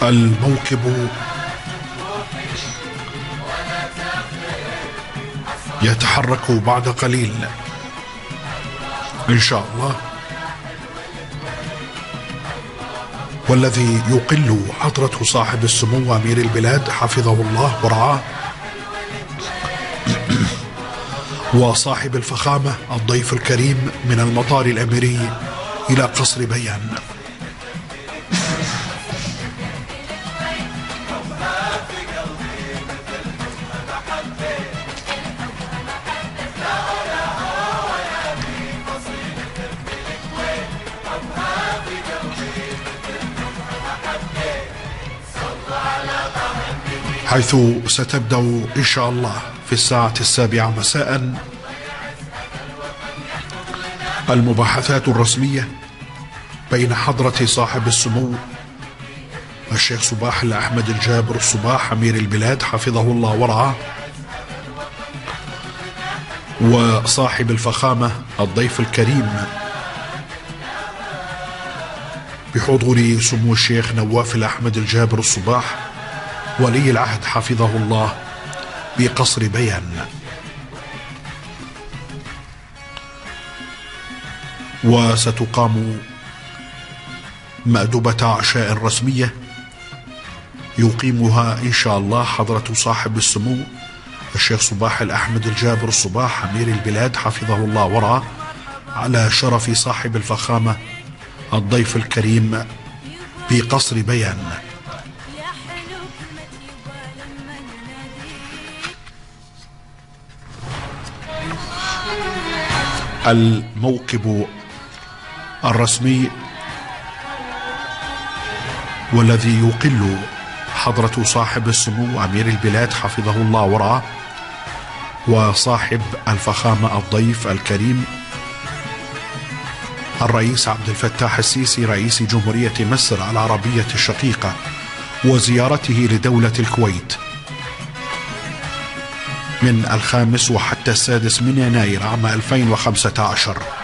الموكب يتحرك بعد قليل إن شاء الله، والذي يقل حضرة صاحب السمو أمير البلاد حفظه الله ورعاه وصاحب الفخامة الضيف الكريم من المطار الأميري إلى قصر بيان. حيث ستبدأ إن شاء الله في الساعة 7 مساء المباحثات الرسمية بين حضرة صاحب السمو الشيخ صباح الأحمد الجابر الصباح أمير البلاد حفظه الله ورعاه وصاحب الفخامة الضيف الكريم بحضور سمو الشيخ نواف الأحمد الجابر الصباح ولي العهد حفظه الله بقصر بيان. وستقام مأدبة عشاء رسمية يقيمها إن شاء الله حضرة صاحب السمو الشيخ صباح الأحمد الجابر الصباح أمير البلاد حفظه الله ورعاه على شرف صاحب الفخامة الضيف الكريم بقصر بيان. الموكب الرسمي والذي يقل حضرة صاحب السمو أمير البلاد حفظه الله ورعاه وصاحب الفخامة الضيف الكريم الرئيس عبد الفتاح السيسي رئيس جمهورية مصر العربية الشقيقة وزيارته لدولة الكويت من 5 وحتى 6 من يناير عام 2015.